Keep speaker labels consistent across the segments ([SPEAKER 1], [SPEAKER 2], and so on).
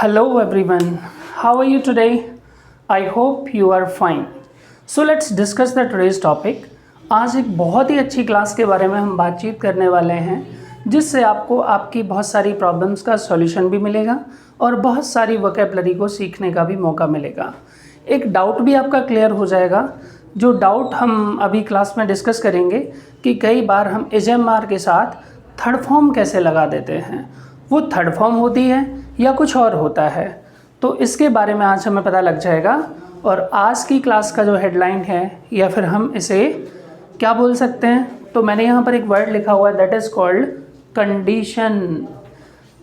[SPEAKER 1] Hello everyone, how are you today? I hope you are fine. So let's discuss the today's topic. आज एक बहुत ही अच्छी class के बारे में हम बातचीत करने वाले हैं जिससे आपको आपकी बहुत सारी प्रॉब्लम्स का सॉल्यूशन भी मिलेगा और बहुत सारी वोकैबुलरी को सीखने का भी मौका मिलेगा। एक डाउट भी आपका क्लियर हो जाएगा। जो डाउट हम अभी क्लास में डिस्कस करेंगे कि कई बार हम एजएमआर के साथ थर्ड फॉर्म कैसे लगा देते हैं, वो थर्ड फॉर्म होती है या कुछ और होता है, तो इसके बारे में आज हमें पता लग जाएगा। और आज की क्लास का जो हेडलाइन है या फिर हम इसे क्या बोल सकते हैं, तो मैंने यहाँ पर एक वर्ड लिखा हुआ है that is called condition.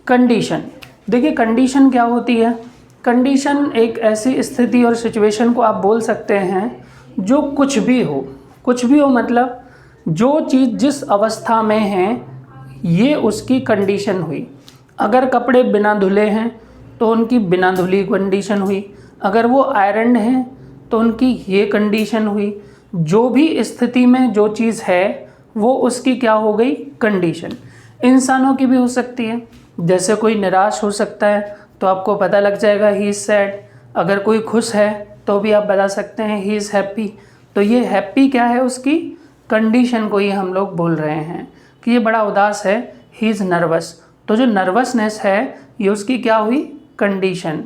[SPEAKER 1] Condition, देखिए कंडीशन क्या होती है। कंडीशन एक ऐसी स्थिति और सिचुएशन को आप बोल सकते हैं जो कुछ भी हो मतलब जो चीज़ जिस अवस्था में है ये उसकी कंडीशन हुई। अगर कपड़े बिना धुले हैं तो उनकी बिना धुली कंडीशन हुई, अगर वो आयरन हैं तो उनकी ये कंडीशन हुई। जो भी स्थिति में जो चीज़ है वो उसकी क्या हो गई, कंडीशन। इंसानों की भी हो सकती है, जैसे कोई निराश हो सकता है तो आपको पता लग जाएगा ही इज़ सैड। अगर कोई खुश है तो भी आप बता सकते हैं ही इज़ हैप्पी। तो ये हैप्पी क्या है, उसकी कंडीशन को ही हम लोग बोल रहे हैं कि ये बड़ा उदास है, ही इज़ नर्वस। तो जो नर्वसनेस है ये उसकी क्या हुई, कंडीशन।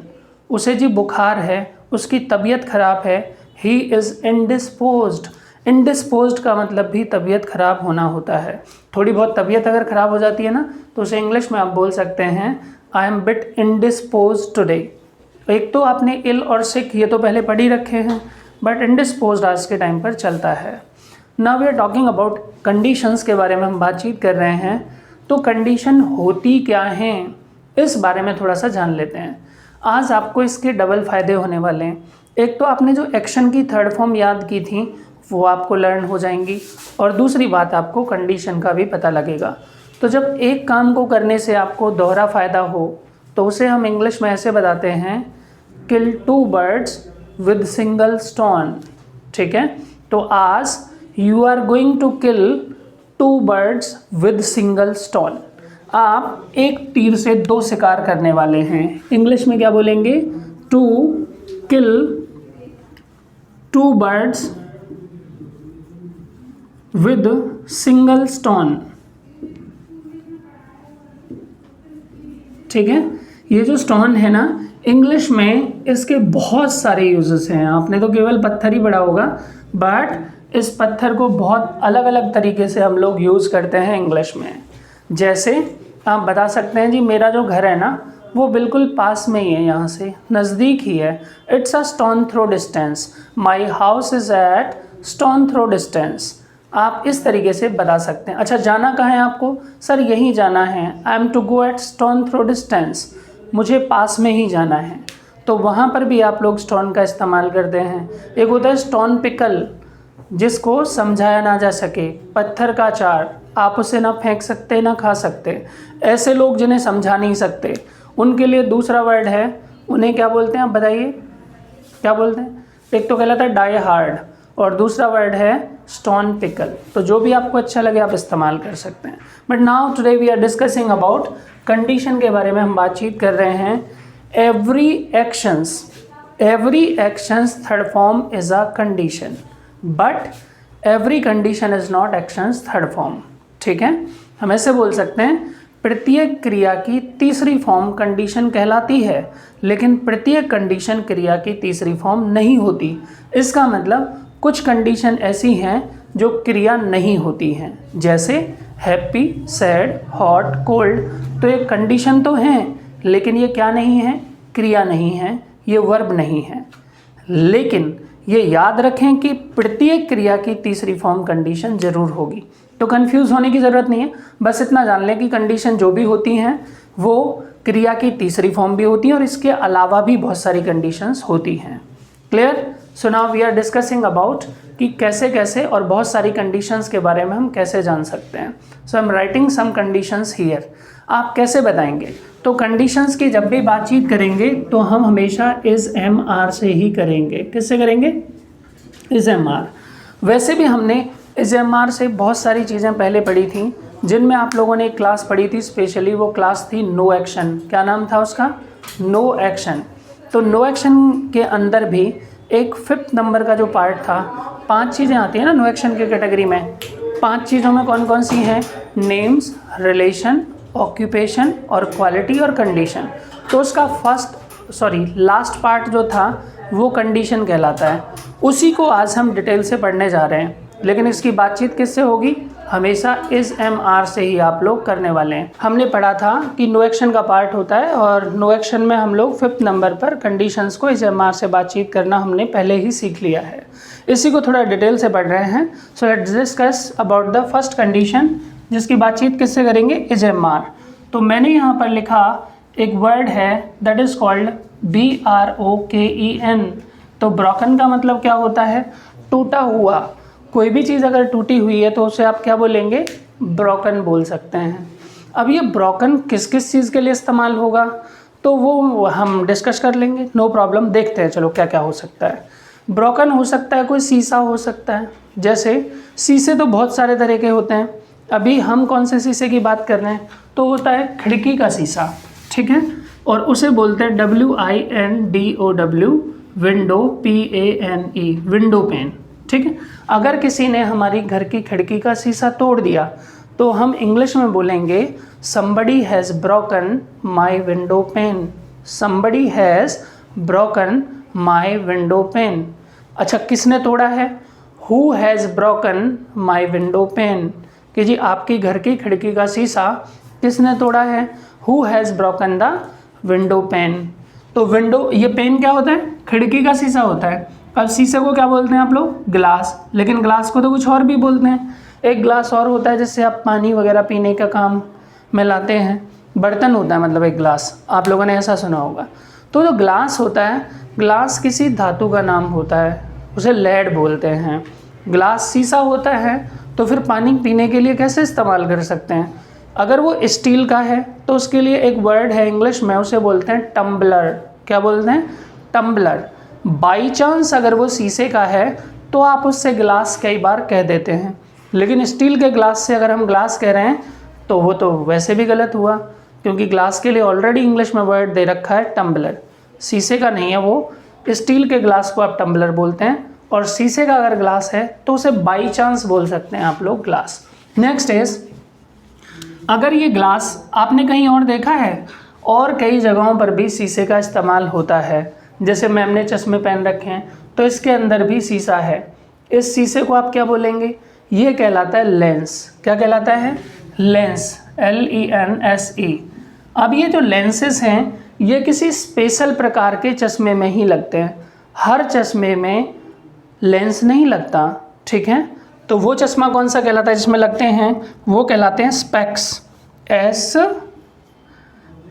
[SPEAKER 1] उसे जी बुखार है, उसकी तबीयत ख़राब है, ही इज़ इंडिस्पोज्ड। इंडिस्पोज्ड का मतलब भी तबीयत ख़राब होना होता है। थोड़ी बहुत तबीयत अगर ख़राब हो जाती है ना तो उसे इंग्लिश में आप बोल सकते हैं आई एम बिट इंडिस्पोज्ड टुडे। एक तो आपने इल और सिक ये तो पहले पढ़ ही रखे हैं, बट इंडिस्पोज्ड आज के टाइम पर चलता है। Now we are talking about conditions के बारे में हम बातचीत कर रहे हैं। तो कंडीशन होती क्या हैं इस बारे में थोड़ा सा जान लेते हैं। आज आपको इसके डबल फ़ायदे होने वाले हैं। एक तो आपने जो एक्शन की थर्ड फॉर्म याद की थी वो आपको लर्न हो जाएंगी, और दूसरी बात आपको कंडीशन का भी पता लगेगा। तो जब एक काम को करने से आपको दोहरा फ़ायदा हो तो उसे हम इंग्लिश में ऐसे बताते हैं kill two birds with single stone. ठीक है, तो आज you are going to kill two birds with single stone. आप एक तीर से दो शिकार करने वाले हैं। इंग्लिश में क्या बोलेंगे, to kill two birds with single stone. ठीक है, ये जो स्टोन है ना, इंग्लिश में इसके बहुत सारे यूजेस हैं। आपने तो केवल पत्थर ही पढ़ा होगा, बट इस पत्थर को बहुत अलग अलग तरीके से हम लोग यूज़ करते हैं इंग्लिश में। जैसे आप बता सकते हैं जी मेरा जो घर है ना वो बिल्कुल पास में ही है, यहाँ से नज़दीक ही है। It's a stone throw distance, my house is at stone throw distance. आप इस तरीके से बता सकते हैं। अच्छा, जाना कहाँ है आपको, सर यहीं जाना है, I am to go at stone throw distance, मुझे पास में ही जाना है। तो वहाँ पर भी आप लोग स्टोन का इस्तेमाल करते हैं। एक होता है स्टोन पिकल, जिसको समझाया ना जा सके, पत्थर का अचार, आप उसे ना फेंक सकते ना खा सकते। ऐसे लोग जिन्हें समझा नहीं सकते उनके लिए दूसरा वर्ड है, उन्हें क्या बोलते हैं आप बताइए, क्या बोलते हैं। एक तो कहलाता है डाई हार्ड और दूसरा वर्ड है स्टोन पिकल। तो जो भी आपको अच्छा लगे आप इस्तेमाल कर सकते हैं। But now today we are discussing about condition के बारे में हम बातचीत कर रहे हैं। Every actions third form is a condition, but every condition is not actions third form. ठीक है, हम ऐसे बोल सकते हैं प्रत्येक क्रिया की तीसरी फॉर्म कंडीशन कहलाती है, लेकिन प्रत्येक कंडीशन क्रिया की तीसरी फॉर्म नहीं होती। इसका मतलब कुछ कंडीशन ऐसी हैं जो क्रिया नहीं होती हैं, जैसे हैप्पी, सैड, हॉट, कोल्ड। तो ये कंडीशन तो हैं लेकिन ये क्या नहीं है, क्रिया नहीं है, ये वर्ब नहीं है। लेकिन ये याद रखें कि प्रत्येक क्रिया की तीसरी फॉर्म कंडीशन जरूर होगी। तो कंफ्यूज होने की ज़रूरत नहीं है, बस इतना जान लें कि कंडीशन जो भी होती हैं वो क्रिया की तीसरी फॉर्म भी होती हैं और इसके अलावा भी बहुत सारी कंडीशंस होती हैं। Clear? So now we are discussing about कि कैसे कैसे और बहुत सारी कंडीशंस के बारे में हम कैसे जान सकते हैं। So I am writing some conditions here. आप कैसे बताएंगे, तो कंडीशंस की जब भी बातचीत करेंगे तो हम हमेशा इज़ एम आर से ही करेंगे। किससे करेंगे, इज़ एम आर। वैसे भी हमने इज़ एम आर से बहुत सारी चीज़ें पहले पढ़ी थी, जिनमें आप लोगों ने एक क्लास पढ़ी थी स्पेशली, वो क्लास थी नो एक्शन। क्या नाम था उसका, नो एक्शन। तो नो एक्शन के अंदर भी एक 5th नंबर का जो पार्ट था, 5 चीज़ें आती हैं ना नो एक्शन की कैटेगरी में। 5 चीज़ों में कौन कौन सी हैं? नेम्स, रिलेशन, ऑक्यूपेशन और क्वालिटी और कंडीशन। तो उसका लास्ट पार्ट जो था वो कंडीशन कहलाता है। उसी को आज हम डिटेल से पढ़ने जा रहे हैं, लेकिन इसकी बातचीत किससे होगी? हमेशा इज एम आर से ही आप लोग करने वाले हैं। हमने पढ़ा था कि नो एक्शन का पार्ट होता है और नो एक्शन में हम लोग 5th नंबर पर कंडीशंस को इज एम आर से बातचीत करना हमने पहले ही सीख लिया है। इसी को थोड़ा डिटेल से पढ़ रहे हैं। So let's discuss about the first condition, जिसकी बातचीत किससे करेंगे? Is M R. तो मैंने यहाँ पर लिखा एक वर्ड है दैट इज़ कॉल्ड BROKEN। तो ब्रोकन का मतलब क्या होता है? टूटा हुआ। कोई भी चीज़ अगर टूटी हुई है तो उसे आप क्या बोलेंगे? ब्रोकन बोल सकते हैं। अब ये ब्रोकन किस किस चीज़ के लिए इस्तेमाल होगा तो वो हम डिस्कस कर लेंगे, नो प्रॉब्लम। देखते हैं चलो क्या क्या हो सकता है। ब्रोकन हो सकता है कोई शीशा हो सकता है। जैसे शीशे तो बहुत सारे तरह के होते हैं, अभी हम कौन से शीशे की बात कर रहे हैं? तो होता है खिड़की का शीशा, ठीक है, और उसे बोलते हैं WINDOW, window, PANE, window pane, ठीक है। अगर किसी ने हमारी घर की खिड़की का शीशा तोड़ दिया तो हम इंग्लिश में बोलेंगे somebody has broken my window pane, somebody has broken my window pane। अच्छा, किसने तोड़ा है? Who has broken my window pane, कि जी आपकी घर की खिड़की का शीशा किसने तोड़ा है? Who has broken the window pane। तो विंडो, ये पेन क्या होता है? खिड़की का शीशा होता है। अब शीशे को क्या बोलते हैं आप लोग? ग्लास। लेकिन ग्लास को तो कुछ और भी बोलते हैं। एक ग्लास और होता है जिससे आप पानी वगैरह पीने का काम में लाते हैं, बर्तन होता है मतलब एक ग्लास, आप लोगों ने ऐसा सुना होगा। तो जो ग्लास होता है, ग्लास किसी धातु का नाम होता है, उसे लेड बोलते हैं। ग्लास शीशा होता है तो फिर पानी पीने के लिए कैसे इस्तेमाल कर सकते हैं? अगर वो स्टील का है तो उसके लिए एक वर्ड है इंग्लिश में, उसे बोलते हैं टम्बलर। क्या बोलते हैं? टम्बलर। बाई चांस अगर वो शीशे का है तो आप उससे ग्लास कई बार कह देते हैं, लेकिन स्टील के ग्लास से अगर हम ग्लास कह रहे हैं तो वो तो वैसे भी गलत हुआ, क्योंकि ग्लास के लिए ऑलरेडी इंग्लिश में वर्ड दे रखा है टम्बलर। शीशे का नहीं है वो, स्टील के ग्लास को आप टम्बलर बोलते हैं, और शीशे का अगर ग्लास है तो उसे बाई चांस बोल सकते हैं आप लोग ग्लास। नेक्स्ट इज, अगर ये ग्लास आपने कहीं और देखा है, और कई जगहों पर भी शीशे का इस्तेमाल होता है। जैसे मैम ने चश्मे पहन रखे हैं तो इसके अंदर भी शीशा है। इस शीशे को आप क्या बोलेंगे? ये कहलाता है लेंस। क्या कहलाता है? Lens, LENSE। अब ये जो लेंसेस हैं ये किसी स्पेशल प्रकार के चश्मे में ही लगते हैं, हर चश्मे में लेंस नहीं लगता, ठीक है। तो वो चश्मा कौन सा कहलाता है जिसमें लगते हैं? वो कहलाते हैं स्पेक्स,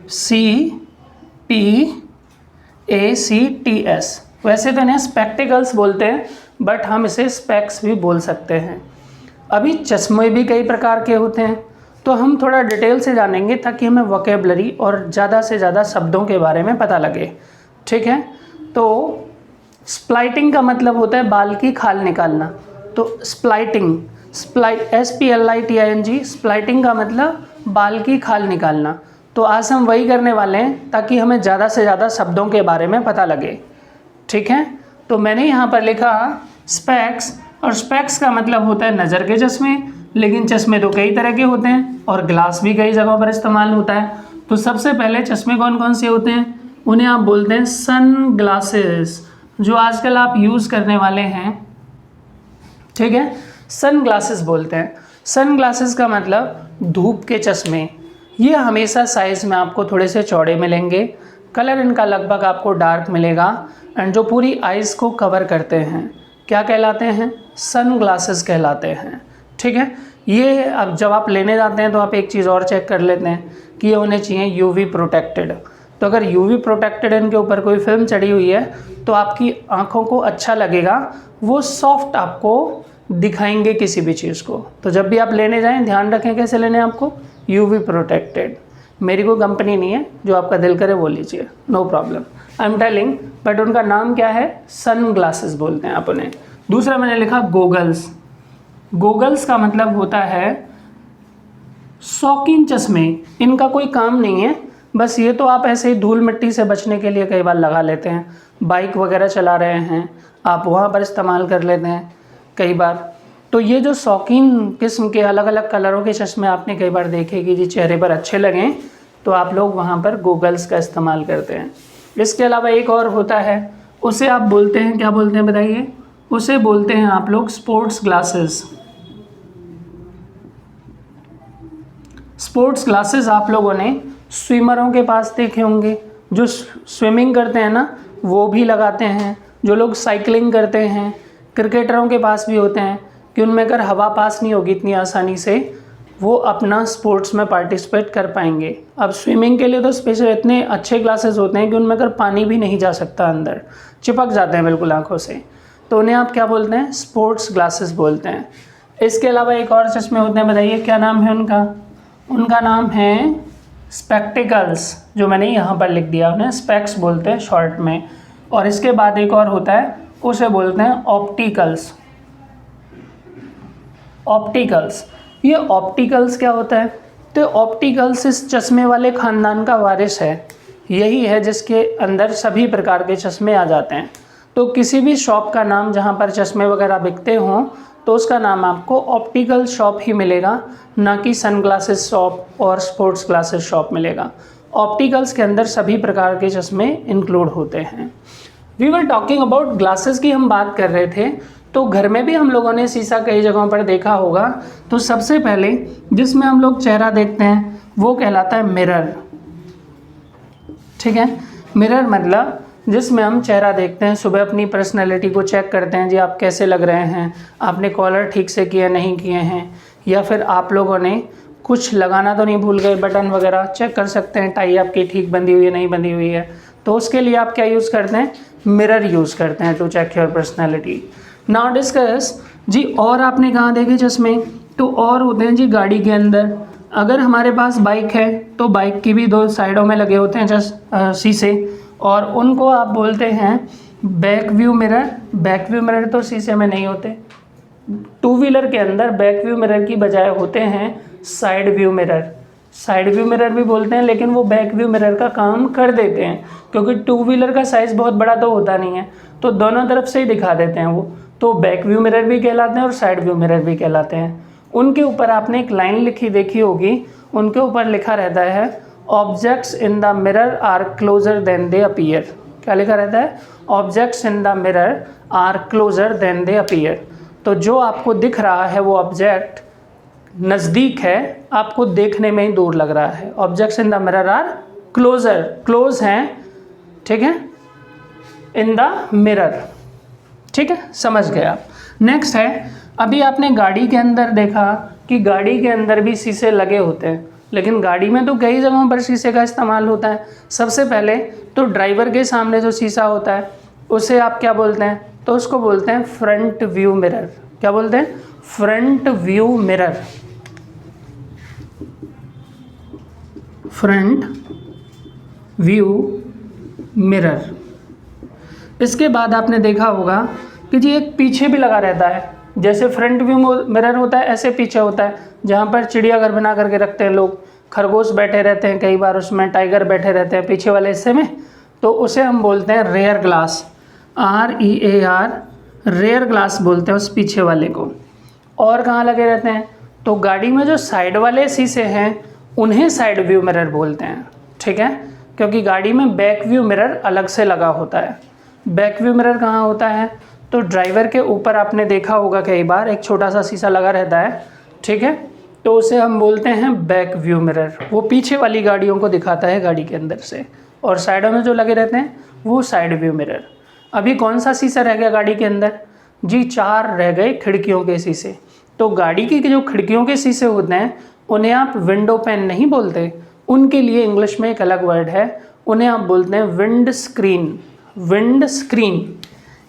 [SPEAKER 1] SPECTS। वैसे तो इन्हें स्पेक्टिकल्स बोलते हैं, बट हम इसे स्पेक्स भी बोल सकते हैं। अभी चश्मे भी कई प्रकार के होते हैं, तो हम थोड़ा डिटेल से जानेंगे ताकि हमें वोकेबलरी और ज़्यादा से ज़्यादा शब्दों के बारे में पता लगे, ठीक है। तो स्प्लाइटिंग का मतलब होता है बाल की खाल निकालना। तो स्प्लाइटिंग, SPLITING, स्प्लाइटिंग का मतलब बाल की खाल निकालना। तो आज हम वही करने वाले हैं ताकि हमें ज़्यादा से ज़्यादा शब्दों के बारे में पता लगे, ठीक है। तो मैंने यहाँ पर लिखा स्पेक्स, और स्पेक्स का मतलब होता है नज़र के चश्मे, लेकिन चश्मे तो कई तरह के होते हैं और ग्लास भी कई जगहों पर इस्तेमाल होता है। तो सबसे पहले चश्मे कौन कौन से होते हैं? उन्हें आप बोलते हैं सन ग्लासेस, जो आजकल आप यूज़ करने वाले हैं, ठीक है, सन ग्लासेस बोलते हैं। सन ग्लासेस का मतलब धूप के चश्मे। ये हमेशा साइज़ में आपको थोड़े से चौड़े मिलेंगे, कलर इनका लगभग आपको डार्क मिलेगा, एंड जो पूरी आइज़ को कवर करते हैं क्या कहलाते हैं? सन ग्लासेस कहलाते हैं, ठीक है। ये अब जब आप लेने जाते हैं तो आप एक चीज़ और चेक कर लेते हैं कि ये होने चाहिए UV प्रोटेक्टेड। तो अगर UV प्रोटेक्टेड इनके ऊपर कोई फिल्म चढ़ी हुई है तो आपकी आँखों को अच्छा लगेगा, वो सॉफ्ट आपको दिखाएंगे किसी भी चीज़ को। तो जब भी आप लेने जाएं ध्यान रखें कैसे लेने आपको, UV प्रोटेक्टेड। मेरी कोई कंपनी नहीं है, जो आपका दिल करे वो लीजिए, no problem, I am telling. But उनका नाम क्या है? सन ग्लासेस बोलते हैं आप उन्हें। दूसरा मैंने लिखा गोगल्स। गोगल्स का मतलब होता है शौकीन चश्मे। इनका कोई काम नहीं है, बस ये तो आप ऐसे ही धूल मिट्टी से बचने के लिए कई बार लगा लेते हैं, बाइक वगैरह चला रहे हैं आप वहाँ पर इस्तेमाल कर लेते हैं कई बार। तो ये जो शौकीन किस्म के अलग अलग कलरों के चश्मे आपने कई बार देखे कि जी चेहरे पर अच्छे लगें तो आप लोग वहाँ पर गूगल्स का इस्तेमाल करते हैं। इसके अलावा एक और होता है, उसे आप बोलते हैं, क्या बोलते हैं बताइए? उसे बोलते हैं आप लोग स्पोर्ट्स ग्लासेस। स्पोर्ट्स ग्लासेस आप लोगों ने स्विमरों के पास देखे होंगे, जो स्विमिंग करते हैं ना वो भी लगाते हैं, जो लोग साइकिलिंग करते हैं, क्रिकेटरों के पास भी होते हैं कि उनमें अगर हवा पास नहीं होगी इतनी आसानी से वो अपना स्पोर्ट्स में पार्टिसिपेट कर पाएंगे। अब स्विमिंग के लिए तो स्पेशल इतने अच्छे ग्लासेस होते हैं कि उनमें अगर पानी भी नहीं जा सकता, अंदर चिपक जाते हैं बिल्कुल आंखों से, तो उन्हें आप क्या बोलते हैं? स्पोर्ट्स ग्लासेस बोलते हैं। इसके अलावा एक और चश्मे होते हैं, बताइए क्या नाम है उनका? उनका नाम है स्पेक्टिकल्स, जो मैंने यहाँ पर लिख दिया, उन्हें स्पेक्स बोलते हैं शॉर्ट में। और इसके बाद एक और होता है, उसे बोलते हैं ऑप्टिकल्स। ऑप्टिकल्स, ये ऑप्टिकल्स क्या होता है? तो ऑप्टिकल्स इस चश्मे वाले ख़ानदान का वारिस है, यही है जिसके अंदर सभी प्रकार के चश्मे आ जाते हैं। तो किसी भी शॉप का नाम जहाँ पर चश्मे वगैरह बिकते हों तो उसका नाम आपको ऑप्टिकल शॉप ही मिलेगा, ना कि सनग्लासेस शॉप और स्पोर्ट्स ग्लासेस शॉप मिलेगा। ऑप्टिकल्स के अंदर सभी प्रकार के चश्मे इंक्लूड होते हैं। We were talking about glasses की हम बात कर रहे थे, तो घर में भी हम लोगों ने शीशा कई जगहों पर देखा होगा। तो सबसे पहले जिसमें हम लोग चेहरा देखते हैं वो कहलाता है मिरर। ठीक है, मिरर मतलब जिसमें हम चेहरा देखते हैं, सुबह अपनी पर्सनैलिटी को चेक करते हैं, जी आप कैसे लग रहे हैं, आपने कॉलर ठीक से किए नहीं किए हैं, या फिर आप लोगों ने कुछ लगाना तो नहीं भूल गए, बटन वगैरह चेक कर सकते हैं, टाई आपकी ठीक बंधी हुई है नहीं बंधी हुई है। तो उसके लिए आप क्या यूज़ करते हैं? मिरर यूज़ करते हैं to check your personality. Now discuss जी, और आपने कहाँ देखे चश्मे? तो और होते हैं जी गाड़ी के अंदर। अगर हमारे पास बाइक है तो बाइक की भी दो साइडों में लगे होते हैं शीशे, और उनको आप बोलते हैं back view mirror. Back view mirror तो शीशे में नहीं होते, टू व्हीलर के अंदर बैक व्यू मिरर की बजाय होते हैं side view mirror. Side view mirror भी बोलते हैं, लेकिन वो बैक व्यू मिरर का काम कर देते हैं, क्योंकि टू व्हीलर का साइज़ बहुत बड़ा तो होता नहीं है, तो दोनों तरफ से ही दिखा देते हैं वो। तो बैक व्यू मिरर भी कहलाते हैं और साइड व्यू मिरर भी कहलाते हैं। उनके ऊपर आपने एक लाइन लिखी देखी होगी, उनके ऊपर लिखा रहता है objects in the mirror are closer than they appear. क्या लिखा रहता है? Objects in the mirror are closer than they appear. तो जो आपको दिख रहा है वो ऑब्जेक्ट नज़दीक है, आपको देखने में ही दूर लग रहा है। Objects in the mirror are closer, close हैं, ठीक है, इन द मिरर। ठीक है, समझ गए आप। नेक्स्ट है, अभी आपने गाड़ी के अंदर देखा कि गाड़ी के अंदर भी शीशे लगे होते हैं, लेकिन गाड़ी में तो कई जगहों पर शीशे का इस्तेमाल होता है। सबसे पहले तो ड्राइवर के सामने जो शीशा होता है उसे आप क्या बोलते हैं? तो उसको बोलते हैं फ्रंट व्यू मिरर। क्या बोलते हैं? Front view mirror. Front view mirror. इसके बाद आपने देखा होगा कि जी एक पीछे भी लगा रहता है, जैसे फ्रंट व्यू मिरर होता है ऐसे पीछे होता है, जहाँ पर चिड़ियाघर बना करके रखते हैं लोग, खरगोश बैठे रहते हैं कई बार उसमें, टाइगर बैठे रहते हैं पीछे वाले हिस्से में, तो उसे हम बोलते हैं rear glass. REAR, rear glass बोलते हैं उस पीछे वाले को। और कहाँ लगे रहते हैं? तो गाड़ी में जो साइड वाले शीशे हैं उन्हें साइड व्यू मिरर बोलते हैं। ठीक है, क्योंकि गाड़ी में बैक व्यू मिरर अलग से लगा होता है। बैक व्यू मिरर कहाँ होता है? तो ड्राइवर के ऊपर आपने देखा होगा कई बार एक छोटा सा शीशा लगा रहता है, ठीक है, तो उसे हम बोलते हैं बैक व्यू मिरर। वो पीछे वाली गाड़ियों को दिखाता है गाड़ी के अंदर से, और साइडों में जो लगे रहते हैं वो साइड व्यू मिरर। अभी कौन सा शीशा रह गया गाड़ी के अंदर? जी 4 रह गए खिड़कियों के शीशे। तो गाड़ी की जो खिड़कियों के शीशे होते हैं उन्हें आप विंडो पैन नहीं बोलते, उनके लिए इंग्लिश में एक अलग वर्ड है, उन्हें आप बोलते हैं विंड स्क्रीन। विंड स्क्रीन,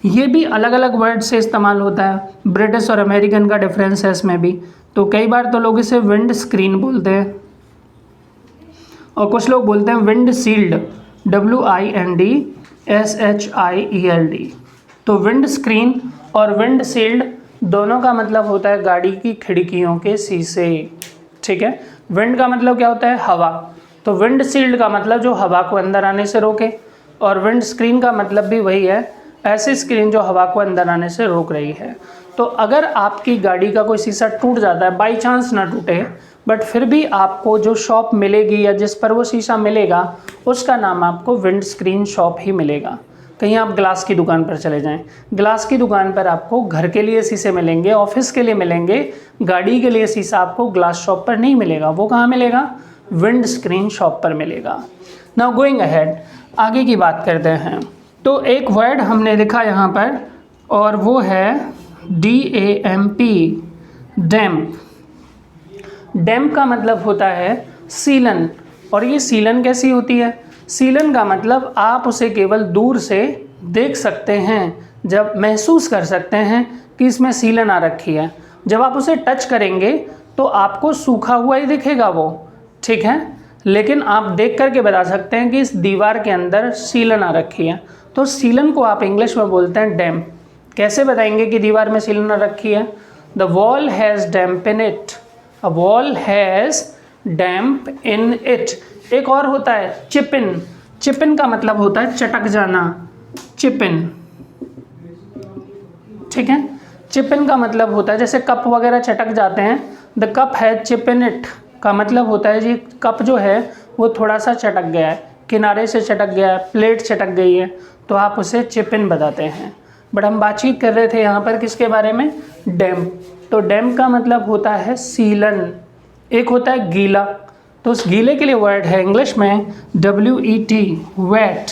[SPEAKER 1] ये भी अलग अलग वर्ड से इस्तेमाल होता है, ब्रिटिश और अमेरिकन का डिफरेंस है इसमें भी। तो कई बार तो लोग इसे विंड स्क्रीन बोलते हैं, और कुछ लोग बोलते हैं विंड शील्ड, WINDSHIELD। तो विंड स्क्रीन और विंड शील्ड दोनों का मतलब होता है गाड़ी की खिड़कियों के शीशे। ठीक है, विंड का मतलब क्या होता है? हवा, तो विंड शील्ड का मतलब जो हवा को अंदर आने से रोके, और विंड स्क्रीन का मतलब भी वही है, ऐसी स्क्रीन जो हवा को अंदर आने से रोक रही है। तो अगर आपकी गाड़ी का कोई शीशा टूट जाता है, बाई चांस ना टूटे, बट फिर भी आपको जो शॉप मिलेगी या जिस पर वो शीशा मिलेगा उसका नाम आपको विंड स्क्रीन शॉप ही मिलेगा। कहीं आप ग्लास की दुकान पर चले जाएं, ग्लास की दुकान पर आपको घर के लिए शीशे मिलेंगे, ऑफिस के लिए मिलेंगे, गाड़ी के लिए शीशा आपको ग्लास शॉप पर नहीं मिलेगा। वो कहाँ मिलेगा? विंड स्क्रीन शॉप पर मिलेगा। नाउ गोइंग अहेड, आगे की बात करते हैं। तो एक वर्ड हमने लिखा यहाँ पर और वो है DAMP, डैम्प। डैम्प का मतलब होता है सीलन। और ये सीलन कैसी होती है? सीलन का मतलब आप उसे केवल दूर से देख सकते हैं, जब महसूस कर सकते हैं कि इसमें सीलन आ रखी है। जब आप उसे टच करेंगे तो आपको सूखा हुआ ही दिखेगा वो, ठीक है, लेकिन आप देख करके बता सकते हैं कि इस दीवार के अंदर सीलन आ रखी है। तो सीलन को आप इंग्लिश में बोलते हैं डैम्प। कैसे बताएंगे कि दीवार में सीलन आ रखी है? The wall has damp in it, a wall has damp in it. एक और होता है चिपिन। चिपिन का मतलब होता है चटक जाना, चिपिन, ठीक है। चिपिन का मतलब होता है जैसे कप वगैरह चटक जाते हैं, द कप है चिप इन इट का मतलब होता है जी कप जो है वो थोड़ा सा चटक गया है, किनारे से चटक गया है, प्लेट चटक गई है, तो आप उसे चिपिन बताते हैं। बट हम बातचीत कर रहे थे यहाँ पर किसके बारे में? डैम्प। तो डैम्प का मतलब होता है सीलन। एक होता है गीला, तो उस गीले के लिए वर्ड है इंग्लिश में WET, वेट।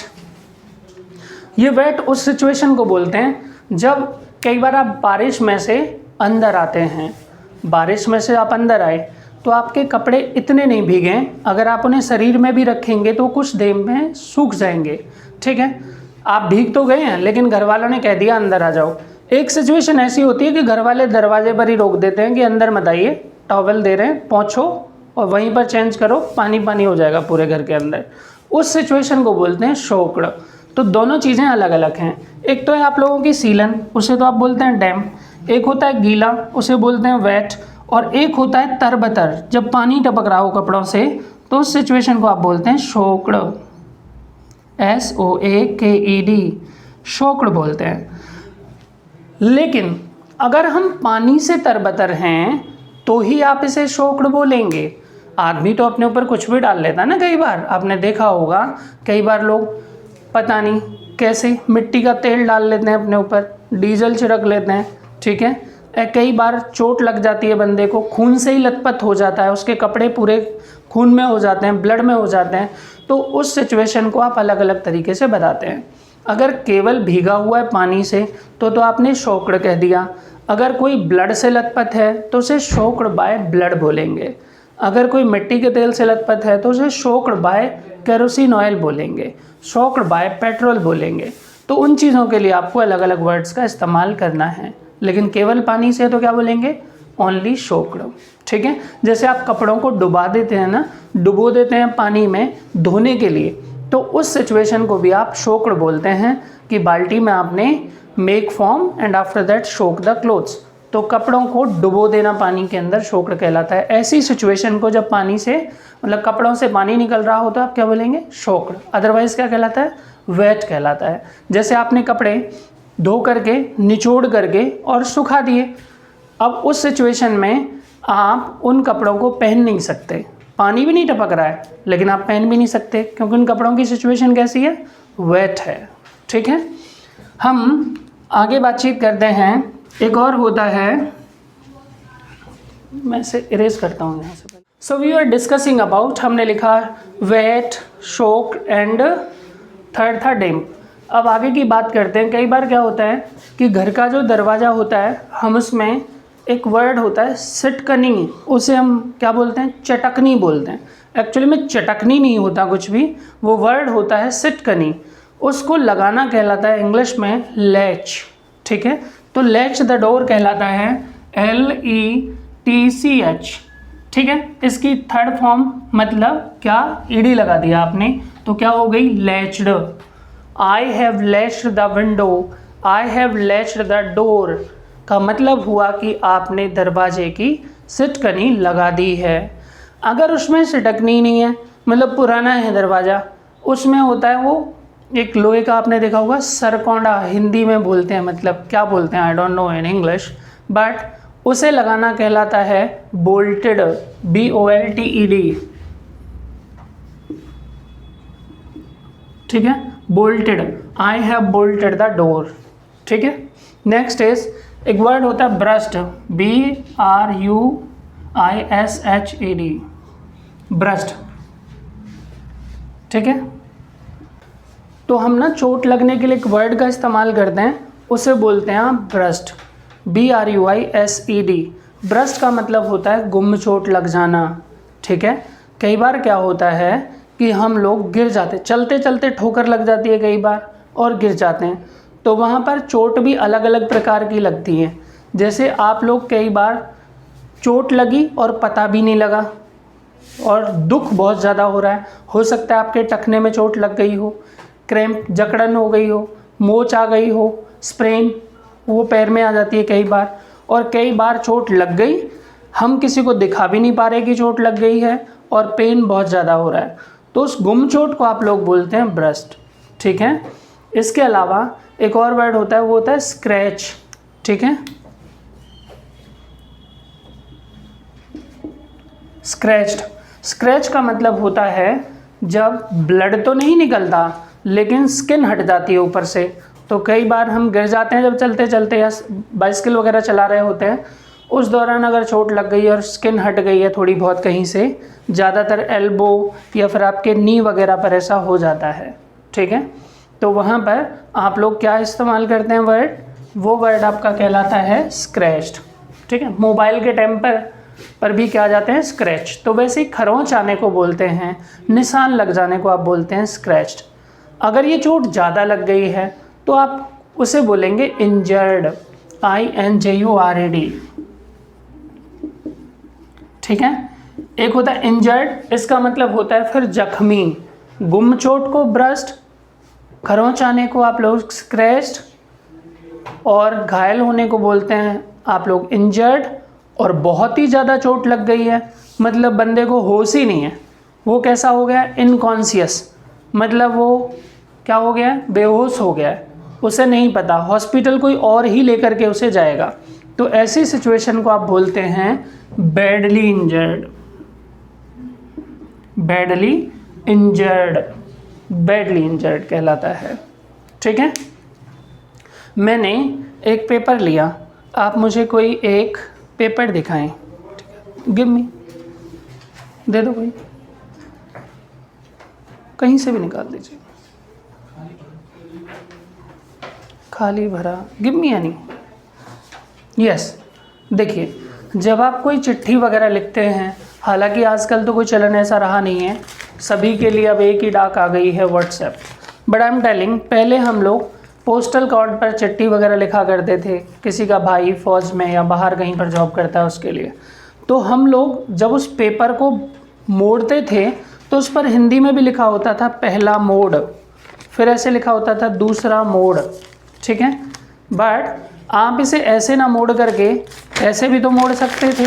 [SPEAKER 1] ये वेट उस सिचुएशन को बोलते हैं जब कई बार आप बारिश में से अंदर आते हैं, बारिश में से आप अंदर आए तो आपके कपड़े इतने नहीं भीगे, अगर आप उन्हें शरीर में भी रखेंगे तो कुछ देर में सूख जाएंगे, ठीक है। आप भीग तो गए हैं लेकिन घर वालों ने कह दिया अंदर आ जाओ। एक सिचुएशन ऐसी होती है कि घर वाले दरवाजे पर ही रोक देते हैं कि अंदर मत आइए, टॉवल दे रहे हैं, पोंछो और वहीं पर चेंज करो, पानी पानी हो जाएगा पूरे घर के अंदर। उस सिचुएशन को बोलते हैं शोकड़। तो दोनों चीज़ें अलग अलग हैं। एक तो है आप लोगों की सीलन, उसे तो आप बोलते हैं डैम्प। एक होता है गीला, उसे बोलते हैं वेट। और एक होता है तरबतर, जब पानी टपक रहा हो कपड़ों से तो उस सिचुएशन को आप बोलते हैं शोकड़, SOAKED, शोकड़ बोलते हैं। लेकिन अगर हम पानी से तरबतर हैं तो ही आप इसे शोकड़ बोलेंगे। आदमी तो अपने ऊपर कुछ भी डाल लेता है ना, कई बार आपने देखा होगा, कई बार लोग पता नहीं कैसे मिट्टी का तेल डाल लेते हैं अपने ऊपर, डीजल छिड़क लेते हैं, ठीक है। कई बार चोट लग जाती है बंदे को, खून से ही लथपथ हो जाता है, उसके कपड़े पूरे खून में हो जाते हैं, ब्लड में हो जाते हैं। तो उस सिचुएशन को आप अलग अलग तरीके से बताते हैं। अगर केवल भीगा हुआ है पानी से तो आपने शोकड़ कह दिया। अगर कोई ब्लड से लथपथ है तो उसे शोकड़ बाय ब्लड बोलेंगे। अगर कोई मिट्टी के तेल से लथपथ है तो उसे शोकड़ बाय केरोसिन ऑयल बोलेंगे, शोकड़ बाय पेट्रोल बोलेंगे। तो उन चीज़ों के लिए आपको अलग अलग वर्ड्स का इस्तेमाल करना है। लेकिन केवल पानी से तो क्या बोलेंगे? ओनली शोकड़, ठीक है। जैसे आप कपड़ों को डुबा देते हैं ना, डुबो देते हैं पानी में धोने के लिए, तो उस सिचुएशन को भी आप शोकड़ बोलते हैं कि बाल्टी में आपने make form and after that शोक द क्लोथ्स। तो कपड़ों को डुबो देना पानी के अंदर शोकड़ कहलाता है। ऐसी सिचुएशन को जब पानी से मतलब कपड़ों से पानी निकल रहा हो तो आप क्या बोलेंगे? शोकड़। अदरवाइज क्या कहलाता है? वेट कहलाता है। जैसे आपने कपड़े धो करके, निचोड़ करके और सुखा दिए, अब उस सिचुएशन में आप उन कपड़ों को पहन नहीं सकते, पानी भी नहीं टपक रहा है लेकिन आप पहन भी नहीं सकते क्योंकि उन कपड़ों की सिचुएशन कैसी है? वेट है, ठीक है। हम आगे बातचीत करते हैं। एक और होता है, मैं इसे इरेज करता हूँ यहाँ से पहले। So we are discussing about, हमने लिखा वेट, शोक एंड थर्ड था डैम्प। अब आगे की बात करते हैं। कई बार क्या होता है कि घर का जो दरवाज़ा होता है, हम उसमें एक वर्ड होता है सिटकनी, उसे हम क्या बोलते हैं? चटकनी बोलते हैं। एक्चुअली में चटकनी नहीं होता कुछ भी, वो वर्ड होता है सिटकनी। उसको लगाना कहलाता है इंग्लिश में लैच, ठीक है। तो लैच द डोर कहलाता है LETCH, ठीक है। इसकी थर्ड फॉर्म मतलब क्या? ईडी लगा दिया आपने तो क्या हो गई? Latched. I have latched the window, I have latched the door का मतलब हुआ कि आपने दरवाजे की सिटकनी लगा दी है। अगर उसमें सिटकनी नहीं है मतलब पुराना है दरवाज़ा, उसमें होता है वो एक लोहे का, आपने देखा होगा सरकौंडा हिंदी में बोलते हैं, मतलब क्या बोलते हैं I don't know in English, but उसे लगाना कहलाता है बोल्टेड, BOLTED, ठीक है, bolted, I have bolted the door, ठीक है। नेक्स्ट इज एक वर्ड होता है ब्रस्ट, BRUISHED, ब्रस्ट, ठीक है। तो हम ना चोट लगने के लिए एक वर्ड का इस्तेमाल करते हैं, उसे बोलते हैं ब्रस्ट, BRUISED। ब्रस्ट का मतलब होता है गुम चोट लग जाना, ठीक है। कई बार क्या होता है कि हम लोग गिर जाते, चलते चलते ठोकर लग जाती है कई बार और गिर जाते हैं, तो वहाँ पर चोट भी अलग अलग प्रकार की लगती है। जैसे आप लोग कई बार चोट लगी और पता भी नहीं लगा और दुख बहुत ज़्यादा हो रहा है, हो सकता है आपके टखने में चोट लग गई हो, क्रैम्प जकड़न हो गई हो, मोच आ गई हो, स्प्रेन वो पैर में आ जाती है कई बार, और कई बार चोट लग गई, हम किसी को दिखा भी नहीं पा रहे कि चोट लग गई है और पेन बहुत ज़्यादा हो रहा है, तो उस गुम चोट को आप लोग बोलते हैं ब्रस्ट, ठीक है। इसके अलावा एक और वर्ड होता है, वो होता है स्क्रैच, ठीक है। स्क्रैच्ड, स्क्रैच का मतलब होता है जब ब्लड तो नहीं निकलता लेकिन स्किन हट जाती है ऊपर से। तो कई बार हम गिर जाते हैं जब चलते चलते या बाइसिकल वगैरह चला रहे होते हैं, उस दौरान अगर चोट लग गई और स्किन हट गई है थोड़ी बहुत कहीं से, ज़्यादातर एल्बो या फिर आपके नी वगैरह पर ऐसा हो जाता है, ठीक है। तो वहाँ पर आप लोग क्या इस्तेमाल करते हैं वर्ड, वो वर्ड आपका कहलाता है स्क्रैच्ड, ठीक है। मोबाइल के टेम्पर पर भी क्या जाते हैं स्क्रैच, तो वैसे ही खरोंच आने को बोलते हैं, निशान लग जाने को आप बोलते हैं स्क्रैच्ड। अगर ये चोट ज़्यादा लग गई है तो आप उसे बोलेंगे इंजर्ड, INJURED, ठीक है। एक होता है इंजर्ड, इसका मतलब होता है फिर जख्मी, गुम चोट को ब्रस्ट, खरोंच आने को आप लोग स्क्रैच्ड, और घायल होने को बोलते हैं आप लोग इंजर्ड, और बहुत ही ज़्यादा चोट लग गई है मतलब बंदे को होश ही नहीं है, वो कैसा हो गया इनकॉन्शियस, मतलब वो क्या हो गया बेहोश हो गया है, उसे नहीं पता, हॉस्पिटल कोई और ही लेकर के उसे जाएगा, तो ऐसी सिचुएशन को आप बोलते हैं badly injured, badly injured, badly injured कहलाता है, ठीक है। मैंने एक पेपर लिया, आप मुझे कोई एक पेपर दिखाएं, गिव मी, दे दो कोई, कहीं से भी निकाल दीजिए, खाली भरा, गिव मी एनी, यस। देखिए जब आप कोई चिट्ठी वगैरह लिखते हैं, हालांकि आजकल तो कोई चलन ऐसा रहा नहीं है, सभी के लिए अब एक ही डाक आ गई है WhatsApp, but I am telling पहले हम लोग पोस्टल कार्ड पर चिट्ठी वगैरह लिखा करते थे, किसी का भाई फौज में या बाहर कहीं पर जॉब करता है उसके लिए, तो हम लोग जब उस पेपर को मोड़ते थे तो उस पर हिंदी में भी लिखा होता था पहला मोड़, फिर ऐसे लिखा होता था दूसरा मोड़, ठीक है। बट आप इसे ऐसे ना मोड़ करके ऐसे भी तो मोड़ सकते थे,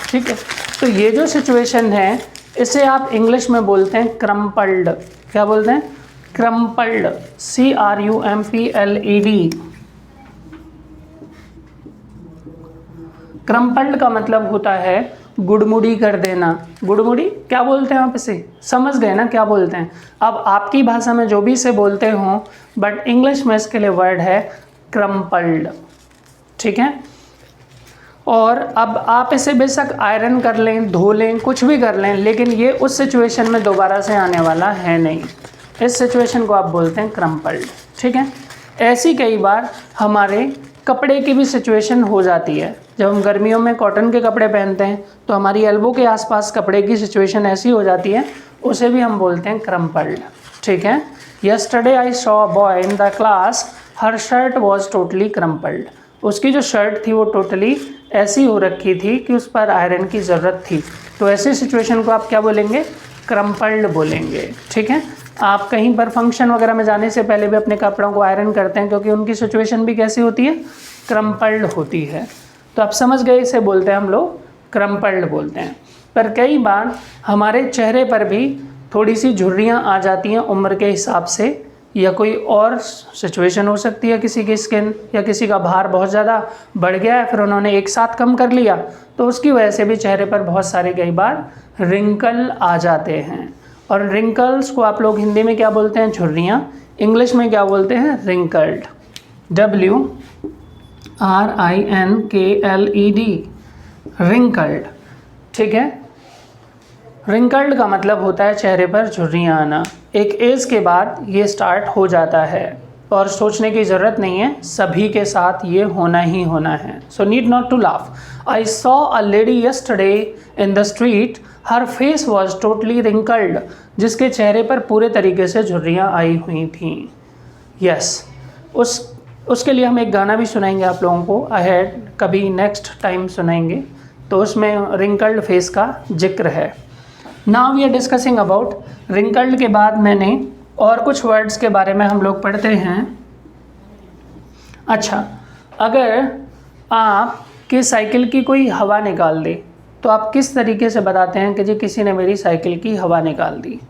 [SPEAKER 1] ठीक है। तो ये जो सिचुएशन है इसे आप इंग्लिश में बोलते हैं क्रम्पल्ड, क्या बोलते हैं क्रम्पल्ड, CRUMPLED। क्रम्पल्ड का मतलब होता है गुड़मुड़ी कर देना, गुड़मुड़ी क्या बोलते हैं आप इसे, समझ गए ना क्या बोलते हैं। अब आपकी भाषा में जो भी इसे बोलते हों, बट इंग्लिश में इसके लिए वर्ड है क्रम्पल्ड, ठीक है। और अब आप इसे बेशक आयरन कर लें, धो लें, कुछ भी कर लें, लेकिन ये उस सिचुएशन में दोबारा से आने वाला है नहीं, इस सिचुएशन को आप बोलते हैं क्रम्पल्ड, ठीक है। ऐसी कई बार हमारे कपड़े की भी सिचुएशन हो जाती है, जब हम गर्मियों में कॉटन के कपड़े पहनते हैं तो हमारी एल्बो के आसपास कपड़े की सिचुएशन ऐसी हो जाती है, उसे भी हम बोलते हैं क्रम्पल्ड, ठीक है। Yesterday I saw a boy in the class, her shirt was totally crumpled, उसकी जो शर्ट थी वो टोटली ऐसी हो रखी थी कि उस पर आयरन की ज़रूरत थी, तो ऐसी सिचुएशन को आप क्या बोलेंगे क्रम्पल्ड बोलेंगे, ठीक है। आप कहीं पर फंक्शन वगैरह में जाने से पहले भी अपने कपड़ों को आयरन करते हैं क्योंकि उनकी सिचुएशन भी कैसी होती है क्रम्पल्ड होती है, तो आप समझ गए, इसे बोलते हैं हम लोग क्रम्पल्ड बोलते हैं। पर कई बार हमारे चेहरे पर भी थोड़ी सी झुर्रियाँ आ जाती हैं उम्र के हिसाब से, या कोई और सिचुएशन हो सकती है, किसी की स्किन या किसी का भार बहुत ज़्यादा बढ़ गया है, फिर उन्होंने एक साथ कम कर लिया, तो उसकी वजह से भी चेहरे पर बहुत सारे कई बार रिंकल आ जाते हैं। और रिंकल्स को आप लोग हिंदी में क्या बोलते हैं? झुर्रियाँ। इंग्लिश में क्या बोलते हैं? रिंकल्ड। WRINKLED, wrinkled. ठीक है, रिंकल्ड का मतलब होता है चेहरे पर झुर्रियाँ आना। एक एज के बाद ये स्टार्ट हो जाता है और सोचने की ज़रूरत नहीं है, सभी के साथ ये होना ही होना है। So need not to laugh. I saw a lady yesterday in the street, her face was totally wrinkled, जिसके चेहरे पर पूरे तरीके से झुर्रियाँ आई हुई थीं। यस, उसके लिए हम एक गाना भी सुनाएंगे आप लोगों को अहेड, कभी नेक्स्ट टाइम सुनाएंगे, तो उसमें रिंकल्ड फेस का जिक्र है। Now we are discussing about wrinkled के बाद मैंने और कुछ वर्ड्स के बारे में हम लोग पढ़ते हैं। अच्छा, अगर आपके साइकिल की कोई हवा निकाल दे तो आप किस तरीके से बताते हैं कि जी किसी ने मेरी साइकिल की हवा निकाल दी?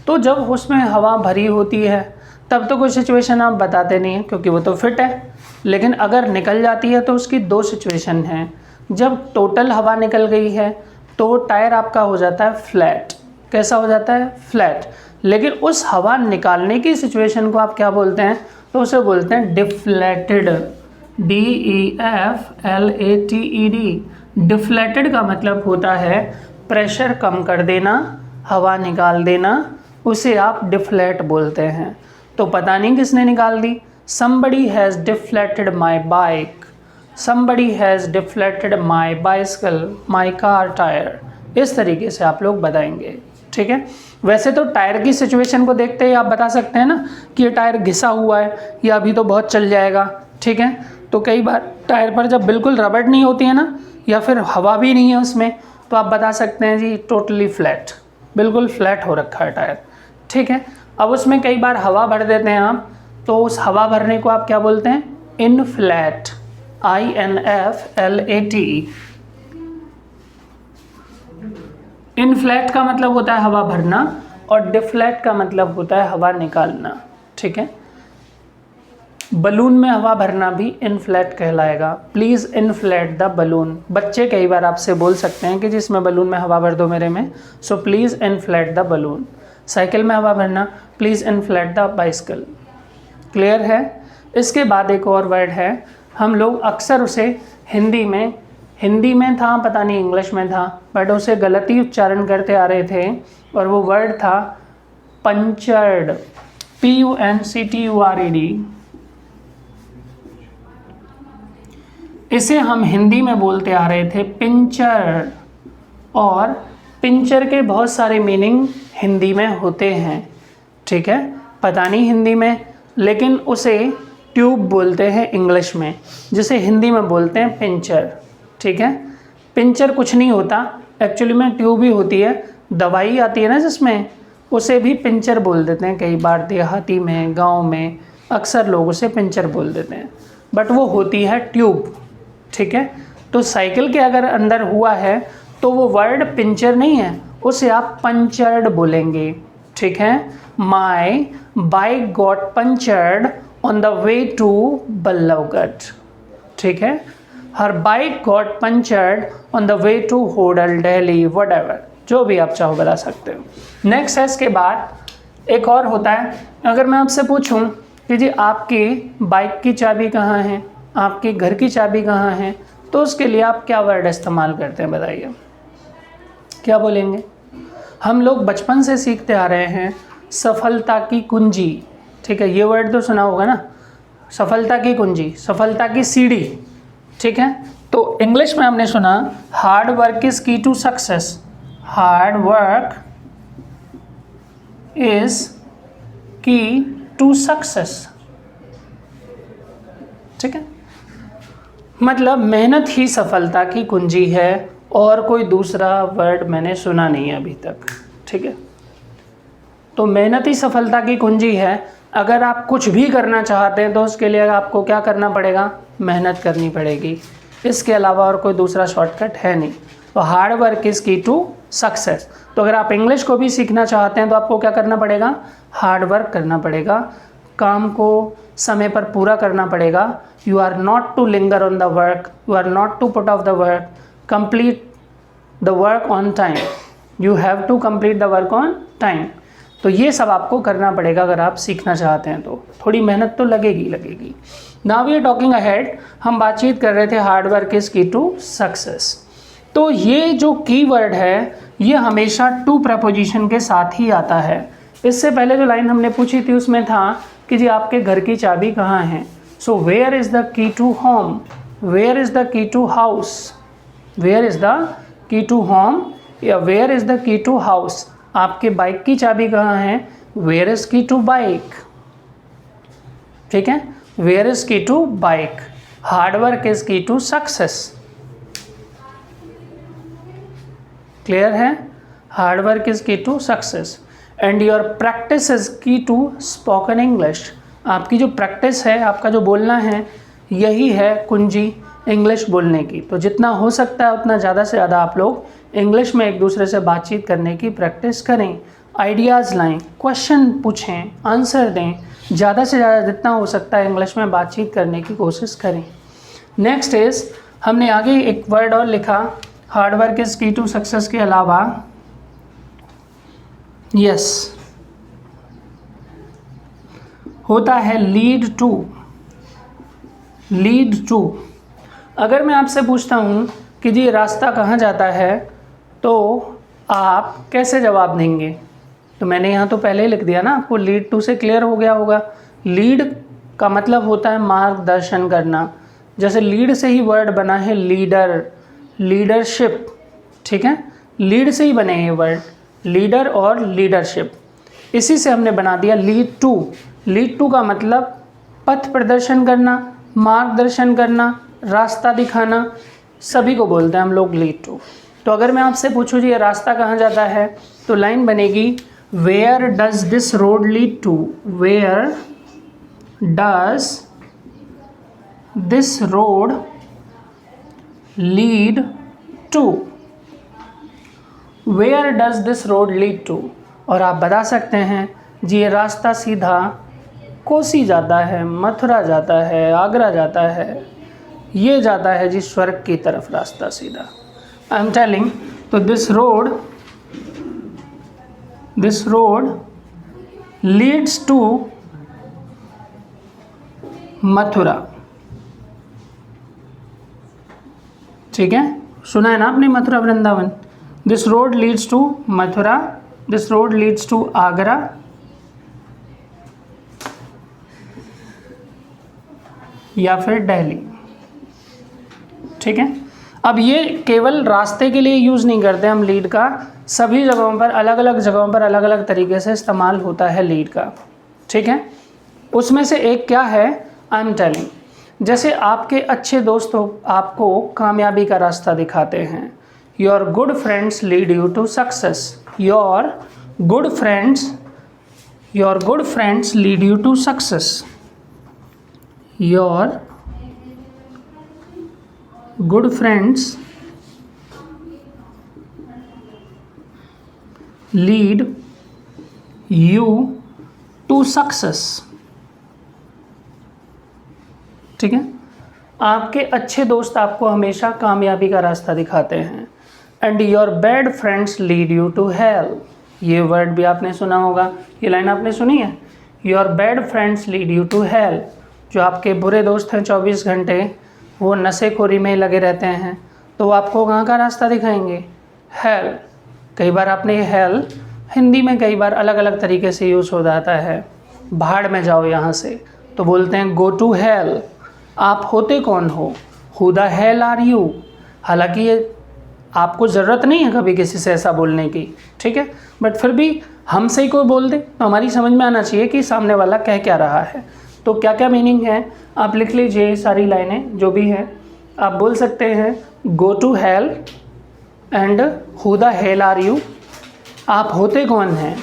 [SPEAKER 1] तो जब उसमें हवा भरी होती है तब तो कोई सिचुएशन आप बताते नहीं हैं क्योंकि वो तो फिट है, लेकिन अगर निकल जाती है तो उसकी दो सिचुएशन हैं। जब टोटल हवा निकल गई है तो टायर आपका हो जाता है फ्लैट। कैसा हो जाता है? फ्लैट। लेकिन उस हवा निकालने की सिचुएशन को आप क्या बोलते हैं? तो उसे बोलते हैं डिफ्लेटेड। DEFLATED। डिफ्लेटेड का मतलब होता है प्रेशर कम कर देना, हवा निकाल देना, उसे आप डिफ्लेट बोलते हैं। तो पता नहीं किसने निकाल दी। Somebody has deflated my bike, somebody has deflated my bicycle, my car tire। इस तरीके से आप लोग बताएंगे। ठीक है, वैसे तो टायर की सिचुएशन को देखते ही आप बता सकते हैं ना कि ये टायर घिसा हुआ है या अभी तो बहुत चल जाएगा। ठीक है, तो कई बार टायर पर जब बिल्कुल रबड़ नहीं होती है ना, या फिर हवा भी नहीं है उसमें, तो आप बता सकते हैं जी टोटली फ्लैट, बिल्कुल फ्लैट हो रखा है टायर। ठीक है, अब उसमें कई बार हवा भर देते हैं आप, तो उस हवा भरने को आप क्या बोलते हैं? इनफ्लैट। INFLATE। इनफ्लैट का मतलब होता है हवा भरना और डिफ्लैट का मतलब होता है हवा निकालना। ठीक है, बलून में हवा भरना भी इनफ्लैट कहलाएगा। Please inflate the balloon. बच्चे कई बार आपसे बोल सकते हैं कि जिसमें बलून में हवा भर दो मेरे में, so please inflate the balloon. Cycle में हवा भरना, please inflate the bicycle. Clear है? इसके बाद एक और वर्ड है, हम लोग अक्सर उसे हिंदी में था, पता नहीं इंग्लिश में था, बट उसे गलती उच्चारण करते आ रहे थे, और वो वर्ड था पंचर्ड। PUNCTURED। इसे हम हिंदी में बोलते आ रहे थे पिंचर, और पिंचर के बहुत सारे मीनिंग हिंदी में होते हैं। ठीक है, पता नहीं हिंदी में, लेकिन उसे ट्यूब बोलते हैं इंग्लिश में, जिसे हिंदी में बोलते हैं पिंचर। ठीक है, पिंचर कुछ नहीं होता, एक्चुअली में ट्यूब ही होती है। दवाई आती है ना जिसमें, उसे भी पिंचर बोल देते हैं। कई बार देहाती में, गांव में अक्सर लोग उसे पिंचर बोल देते हैं, बट वो होती है ट्यूब। ठीक है, तो साइकिल के अगर अंदर हुआ है तो वो वर्ड पिंचर नहीं है, उसे आप पंचर्ड बोलेंगे। ठीक है, my bike got punctured on the way to Ballabhgarh. ठीक है, her bike got punctured on the way to Hodal, Delhi, whatever, जो भी आप चाहो बता सकते हो। नेक्स्ट है, इसके बाद एक और होता है, अगर मैं आपसे पूछूं कि जी आपकी बाइक की चाबी कहाँ है, आपके घर की चाबी कहाँ है, तो उसके लिए आप क्या वर्ड इस्तेमाल करते हैं? बताइए, क्या बोलेंगे? हम लोग बचपन से सीखते आ रहे हैं सफलता की कुंजी। ठीक है, ये वर्ड तो सुना होगा ना, सफलता की कुंजी, सफलता की सीढ़ी। ठीक है, तो इंग्लिश में हमने सुना hard work is key to success. Hard work is key to success. ठीक है, मतलब मेहनत ही सफलता की कुंजी है, और कोई दूसरा वर्ड मैंने सुना नहीं है अभी तक। ठीक है, तो मेहनत ही सफलता की कुंजी है। अगर आप कुछ भी करना चाहते हैं तो उसके लिए आपको क्या करना पड़ेगा? मेहनत करनी पड़ेगी। इसके अलावा और कोई दूसरा शॉर्टकट है नहीं। तो hard work is key to success. तो अगर आप इंग्लिश को भी सीखना चाहते हैं तो आपको क्या करना पड़ेगा, हार्ड वर्क करना पड़ेगा, काम को समय पर पूरा करना पड़ेगा। You are not to linger on the work, you are not to put off the work, complete the work on time, you have to complete the work on time. तो ये सब आपको करना पड़ेगा अगर आप सीखना चाहते हैं तो थोड़ी मेहनत तो लगेगी। Now we are talking ahead, हम बातचीत कर रहे थे hard work is key to success. तो ये जो कीवर्ड है ये हमेशा टू प्रपोजिशन के साथ ही आता है। इससे पहले जो लाइन हमने पूछी थी उसमें था कि जी आपके घर की चाबी कहाँ है। So where is the key to home, where is the key to house, where is the key to home या where is the key to house. आपके बाइक की चाबी कहाँ है, where is key to bike, ठीक है, where is key to bike. Hard work is key to success, clear है, hard work is key to success. And your practice is key to spoken English. आपकी जो practice है, आपका जो बोलना है, यही है कुंजी इंग्लिश बोलने की। तो जितना हो सकता है उतना ज़्यादा से ज़्यादा आप लोग इंग्लिश में एक दूसरे से बातचीत करने की प्रैक्टिस करें, आइडियाज़ लाएं, क्वेश्चन पूछें, आंसर दें, ज़्यादा से ज़्यादा जितना हो सकता है इंग्लिश में बातचीत करने की कोशिश करें। नेक्स्ट इज़, हमने आगे एक वर्ड और लिखा hard work is key to success के अलावा, यस, होता है लीड टू। लीड टू, अगर मैं आपसे पूछता हूँ कि जी रास्ता कहाँ जाता है तो आप कैसे जवाब देंगे। तो मैंने यहाँ तो पहले ही लिख दिया ना, आपको लीड टू से क्लियर हो गया होगा। लीड का मतलब होता है मार्गदर्शन करना। जैसे लीड से ही वर्ड बना है लीडर, लीडरशिप, ठीक है, लीड से ही बने हैं वर्ड, लीडर और लीडरशिप। इसी से हमने बना दिया लीड टू। लीड टू का मतलब पथ प्रदर्शन करना, मार्गदर्शन करना, रास्ता दिखाना, सभी को बोलते हैं हम लोग लीड टू। तो अगर मैं आपसे पूछूँ जी ये रास्ता कहाँ जाता है तो लाइन बनेगी where does this road lead to, where does this road lead to, where does this road lead to. और आप बता सकते हैं जी ये रास्ता सीधा कोसी जाता है, मथुरा जाता है, आगरा जाता है, ये जाता है जी स्वर्ग की तरफ रास्ता सीधा। आई एम टेलिंग, तो this road leads to Mathura, ठीक है, सुना है ना आपने Mathura Vrindavan. This road leads to Mathura, this road leads to Agra, या फिर दिल्ली, ठीक है। अब ये केवल रास्ते के लिए यूज़ नहीं करते हम लीड का, सभी जगहों पर अलग अलग जगहों पर अलग अलग तरीके से इस्तेमाल होता है लीड का, ठीक है। उसमें से एक क्या है, आई एम टेलिंग, जैसे आपके अच्छे दोस्त आपको कामयाबी का रास्ता दिखाते हैं। Your good friends lead you to success, your good friends lead you to success, your good friends lead you to success, ठीक है। आपके अच्छे दोस्त आपको हमेशा कामयाबी का रास्ता दिखाते हैं। And your bad friends lead you to hell, ये वर्ड भी आपने सुना होगा, ये लाइन आपने सुनी है, your bad friends lead you to hell. जो आपके बुरे दोस्त हैं 24 घंटे वो नशेखोरी में लगे रहते हैं, तो वो आपको कहाँ का रास्ता दिखाएंगे, हेल। कई बार आपने ये हेल हिंदी में कई बार अलग अलग तरीके से यूज़ हो जाता है, भाड़ में जाओ यहाँ से, तो बोलते हैं गो टू हेल। आप होते कौन हो, who the hell are you. हालांकि ये आपको ज़रूरत नहीं है कभी किसी से ऐसा बोलने की, ठीक है, बट फिर भी हमसे ही कोई बोल दे तो हमारी समझ में आना चाहिए कि सामने वाला कह क्या रहा है। तो क्या क्या मीनिंग है आप लिख लीजिए, सारी लाइनें जो भी हैं आप बोल सकते हैं। Go to hell and who the hell are you, आप होते कौन हैं,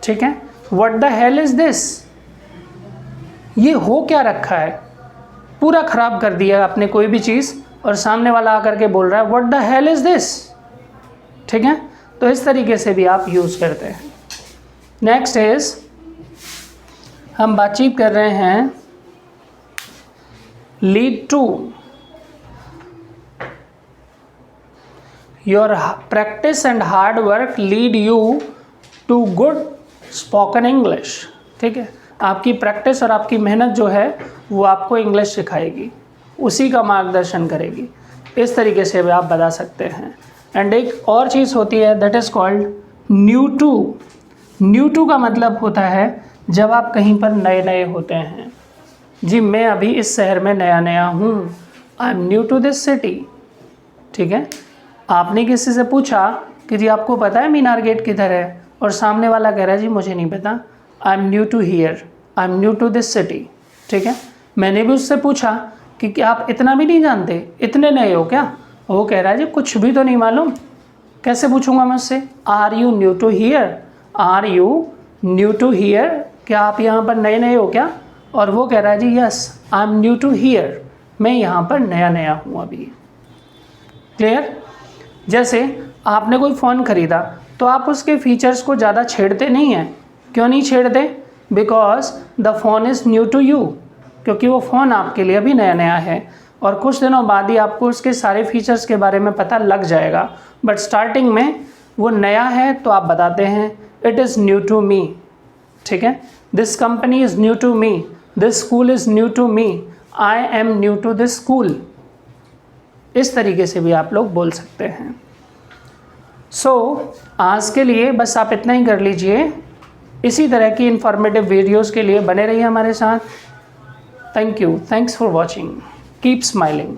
[SPEAKER 1] ठीक है। What the hell is this, ये हो क्या रखा है, पूरा ख़राब कर दिया आपने कोई भी चीज़ और सामने वाला आकर के बोल रहा है what the hell is this, ठीक है। तो इस तरीके से भी आप यूज़ करते हैं। नेक्स्ट इज हम बातचीत कर रहे हैं lead to. Your practice and hard work lead you to good spoken English, ठीक है। आपकी प्रैक्टिस और आपकी मेहनत जो है वो आपको इंग्लिश सिखाएगी, उसी का मार्गदर्शन करेगी। इस तरीके से भी आप बता सकते हैं। एंड एक और चीज़ होती है that is called new to. New to का मतलब होता है जब आप कहीं पर नए नए होते हैं। जी मैं अभी इस शहर में नया नया हूँ, I am new to this city, ठीक है। आपने किसी से पूछा कि जी आपको पता है मीनार गेट किधर है, और सामने वाला कह रहा है जी मुझे नहीं पता, I am new to here, I am new to this city, ठीक है। मैंने भी उससे पूछा कि क्या आप इतना भी नहीं जानते, इतने नए हो क्या? वो कह रहा है जी कुछ भी तो नहीं मालूम। कैसे पूछूंगा मैं उससे, are you new to here, are you new to here, क्या आप यहाँ पर नए नए हो क्या? और वो कह रहा है जी yes I am new to here, मैं यहाँ पर नया नया हूँ अभी। क्लियर? जैसे आपने कोई फ़ोन ख़रीदा तो आप उसके फीचर्स को ज़्यादा छेड़ते नहीं हैं। क्यों नहीं छेड़ते? Because the phone is new to you, क्योंकि वो फ़ोन आपके लिए अभी नया नया है और कुछ दिनों बाद ही आपको उसके सारे फीचर्स के बारे में पता लग जाएगा। बट स्टार्टिंग में वो नया है तो आप बताते हैं it is new to me, ठीक है। This company is new to me, this school is new to me, I am new to this school. इस तरीके से भी आप लोग बोल सकते हैं। आज के लिए बस आप इतना ही कर लीजिए। इसी तरह की इंफॉर्मेटिव वीडियोस के लिए बने रहिए हमारे साथ। Thank you, thanks for watching, keep smiling.